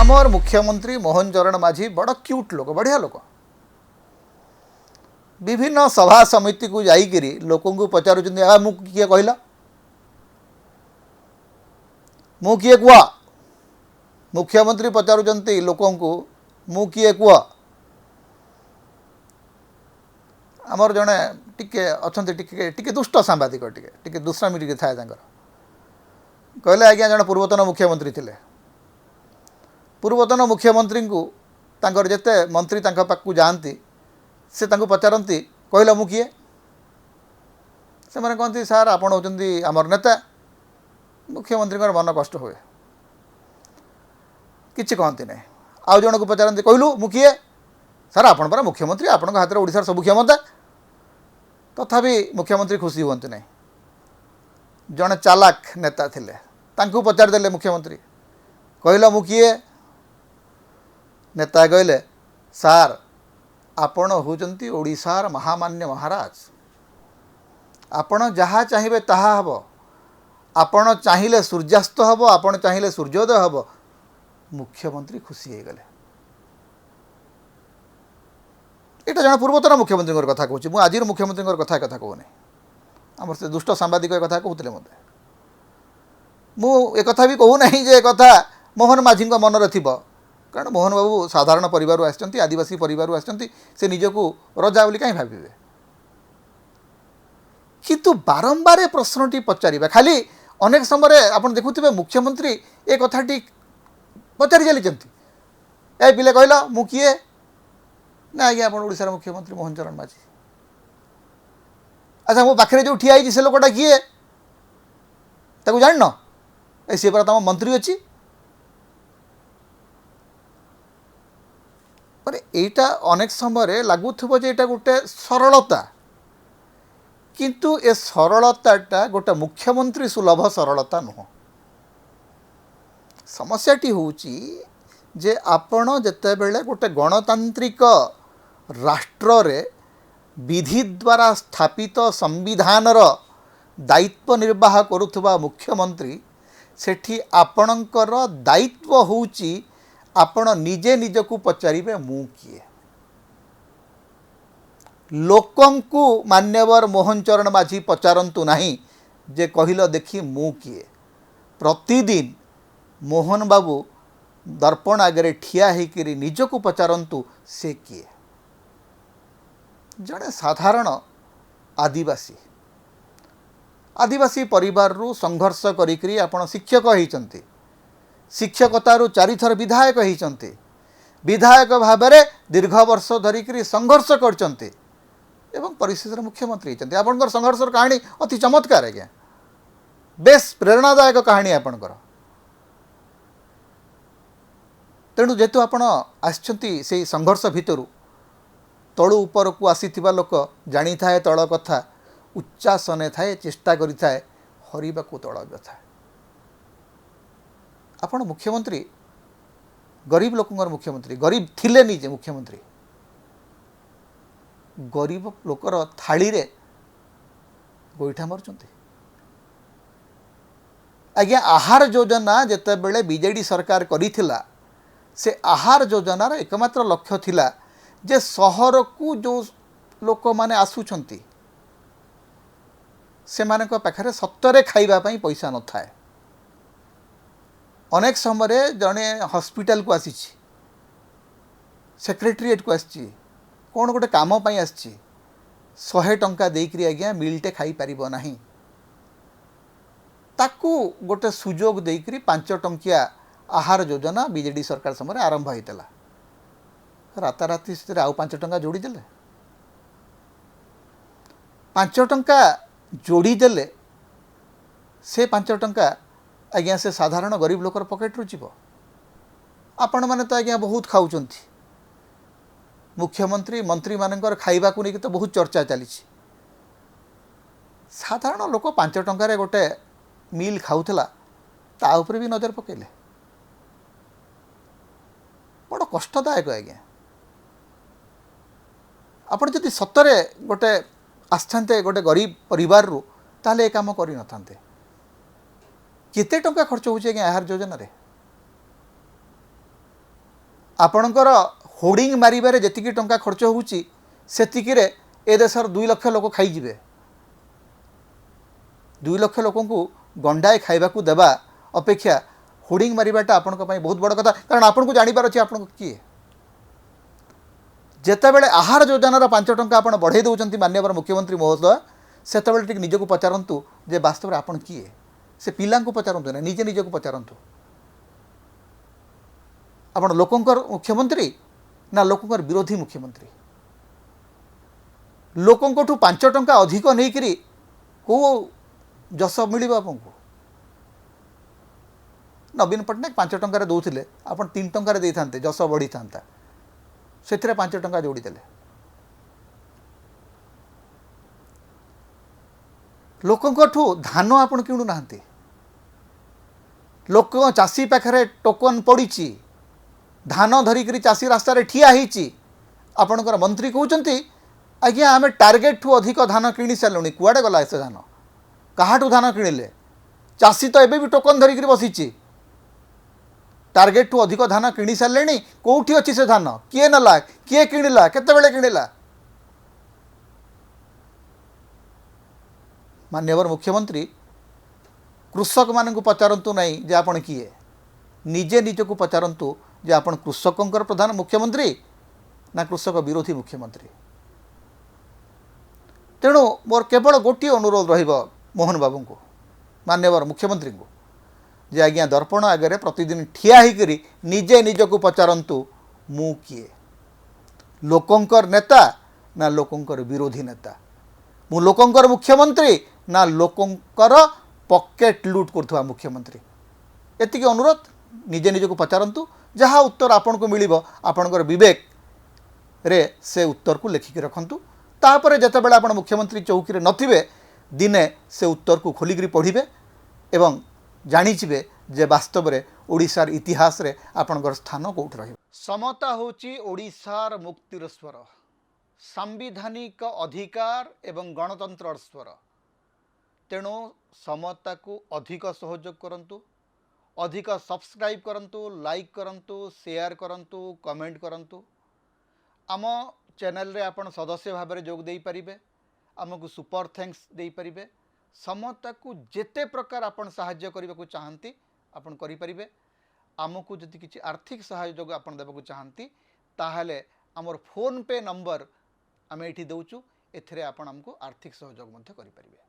आमर मुख्यमंत्री मोहन चरण माझी बड़ क्यूट लोक बढ़िया लोक विभिन्न सभा समिति को जाइकरी लोक पचारुच मु किए कहला मु किए कुआ मुख्यमंत्री पचारुंट लोक मु किए कुआ आमर जड़े टिके अच्छा टिके दुष्ट सांबादिक टिके दुष्टामी टिके थाए कहले आज्ञा जड़े पूर्वतन मुख्यमंत्री थे पूर्वतन मुख्यमंत्री को तांकर जेते मंत्री तांका पाखु जाती से तांको पचारती कहला मु किए से माने कहती सार आपण होचंती आमर नेता मुख्यमंत्री मन कष्ट हुए किसी कहती ना आउ जन को पचारती कहलु मु किए सार आपण पर मुख्यमंत्री आपण हाथ में ओडिशार सब क्षमता तथापि मुख्यमंत्री खुशी हुंती ना जड़े चालाक नेता थिले तांको पचारदेले मुख्यमंत्री कहला मु किए नेता कहले सार आपण होचंती ओडिशार महामान्य महाराज आपण जहाँ चाहिए ताहा हब आपण चाहिए सूर्यास्त हब आपण चाहिए सूर्योदय हब मुख्यमंत्री खुशी हो गले यहाँ जन पूर्वतन मुख्यमंत्री कथा कहूँ मुझे आज मुख्यमंत्री कथा कथा कहूनी आम से दुष्ट सांबादिक कथा कहते मत मु एक भी कहूना जे कथा मोहन माझी मन में थी कारण मोहन बाबू साधारण परिवार आसचंती आदिवासी परिवार आसचंती से निजको रजा बोली कहीं भावे किंतु बारंबार प्रश्नटी पचारिबा खाली अनेक समय आप देखुवे मुख्यमंत्री ए कथाटी पचारि चलती ए पिले कहला मु किए ना आज्ञा आप ओडिशार मुख्यमंत्री मोहन चरण माझी अच्छा मो पाखे जो ठिया से लोकटा किए ताको जान ए सी पर तुम मंत्री अच्छी एटा अनेक समय लगुव जे एटा गोटे सरलता किंतु ए सरलताटा गोटे मुख्यमंत्री सुलभ सरलता नुह समस्याटी होची जे आपण जेतेबेले गोटे गणतांत्रिक राष्ट्र रे विधि द्वारा स्थापित संविधानर दायित्व निर्वाह करुथुबा मुख्यमंत्री सेठी आपणकर दायित्व होची आपण निजे निजकू पचारिबे मु किए लोकंकु मान्यवर मोहन चरण माझी पचारंतु नहीं जे कहिल देखी मु किए प्रतिदिन मोहन बाबू दर्पण आगे ठिया होकर निजकू पचारंतु से किए जड़े साधारण आदिवासी आदिवासी परिवार रु संघर्ष करी आपण शिक्षक होइचंती शिक्षकतारू 4 थर विधायक होइचंती विधायक भाव में दीर्घ वर्ष धरिक संघर्ष करचंती एवं परिस्थितिर मुख्यमंत्री होइचंती आपनकर संघर्षर कहानी अति चमत्कार आज्ञा बेस प्रेरणादायक कहानी आपनकर तेणु जेतु आपण आछंती से संघर्ष भितरु तळु ऊपर को आसीथिबा लोक जानी थाए तळ कथा उच्चासने थाए चेष्टा करि थाए हरिबा को तळ व्यथा आपण मुख्यमंत्री गरीब लोकंर मुख्यमंत्री गरीब थिले निजे मुख्यमंत्री गरीब लोकर थाली रे गोईठा मारुचंती आज्ञा आहार योजना जेते बेले बीजेडी सरकार करिथिला से आहार योजनार एकमात्र लक्ष्य थिला जे सहर को जो लोक माने आसुचंती से मानक पाखरे सत्तरे खाइबा पई पैसा न थाए अनेक समय जड़े हॉस्पिटल को आसी सेक्रेटेरिएट को आसी कौन गोटे काम आसी 100 टंका देकरी आज्ञा मिलटे खाई पारिबो नाही ताकू गोटे सुजोग देकरी 5 टंकिया आहार योजना बीजेडी सरकार समय आरंभ होता राताराति से आउ 5 टंका जोड़ीदेले 5 टंका जोड़ीदेले से 5 टंका आज्ञा से साधारण गरीब लोकर पकेट रु जीव आपण माने तो आज्ञा बहुत खाऊचंती मुख्यमंत्री मंत्री मानकर खाइबा को नहीं तो बहुत चर्चा चली साधारण लोक 5 टंकार गोटे मिल खाऊला ता ऊपर भी नजर पकेले बड़ कष्टदायक आज्ञा आपण जदि सतरे गोटे आसते गोटे गरीब परिवार रु ताले काम करि नथांते केते टंका खर्च होचे आहार योजना रे आपणकर होर्डिंग मारिबारे जेतिकी टंका खर्च होउची सेतिकिरे ए देशर 2 लाख लोक खाइजिबे 2 लाख लोक को गंडाए खाइबा को देबा अपेक्षा होर्डिंग मारिबाटा आपणक पई बहुत बड़ कथा कारण आपन को जानिबार अछि आपन किए जेतेबेले आहार योजनार 5 टंका आपण बढ़ाई दउचंती माननीय मुख्यमंत्री महोदय सेतेबेले टिक निजको पचारंतु जे वास्तव रे आपण किए से पिलां को पचारंतु ना निजे निजको पचारंतु आपण लोकंकर मुख्यमंत्री ना लोकंकर विरोधी मुख्यमंत्री लोकंकठू 5 टंका अधिक नहीं करी को जस मिल आपको नवीन पट्टनायक 5 टंकार दौले आप 3 टंकार दे था जस बढ़ी था से 5 टंका जोड़ीदे लोकंकठू धान आपण किणु नाहंती लोक चाषी पाखरे टोकन पड़ी धान धरिकी चाषी रास्तार ठिया होती आपणकर मंत्री कहते आज्ञा आम टार्गेट ठू अधिक धान किणी सारूँ कुआड़े गला से धान काहाठू धान किणिले चाषी तो एबे भी टोकन धरिकी बसी टार्गेट ठू अधिक धान किणी सारे कौटी अच्छी से धान किए नला किए किणिला केतेबेले किणिला माननीय मुख्यमंत्री कृषक मान पचारतु नहीं जे आपण किए निजे निजक पचारतु जे आपण कृषकंकर प्रधान मुख्यमंत्री ना कृषक विरोधी मुख्यमंत्री तेणु मोर केवल गोटे अनुरोध रहिबो मोहन बाबू को माननीय मुख्यमंत्री को जे आज्ञा दर्पण आगे प्रतिदिन ठिया होकर निजे निजक पचारतु मु किए लोकंकर नेता ना लोकंकर विरोधी नेता मु लोकंकर मुख्यमंत्री ना लोकंकर पॉकेट लूट करथवा मुख्यमंत्री एतिक अनुरोध निजे निजक पचारतु जहाँ उत्तर आपण को मिलिबो आपणकर विवेक रे से उत्तर को लेखिक रखंतु तापर जेतेबेले आपण मुख्यमंत्री चौकी रे नथिबे दिने से उत्तर को खोलिक पढ़िबे एवं जानिजिबे जे वास्तव रे ओडिशार इतिहास रे आपणकर स्थान कोठ रहिबो समता होची ओडिशार मुक्तिर स्वर सांविधानिक अधिकार एवं गणतंत्र स्वर तेणु समता को अधिक सहयोग करंतु अधिक सब्सक्राइब करंतु लाइक करंतु शेयर करंतु कमेंट करंतु आम चैनल रे आपण सदस्य भाव में जोग दे पारिबे आमको सुपर थैंक्स दे पारिबे समता को जेते प्रकार आपण सहाय्य करबा को चाहंती आपण करि पारिबे आमको जदि किछि आर्थिक सहयोग आपण देबा को चाहंती ताहाले हमर फोन पे नंबर आमे एठी दउचु एथरे आपण हमको आर्थिक सहयोग मध्य करि पारिबे।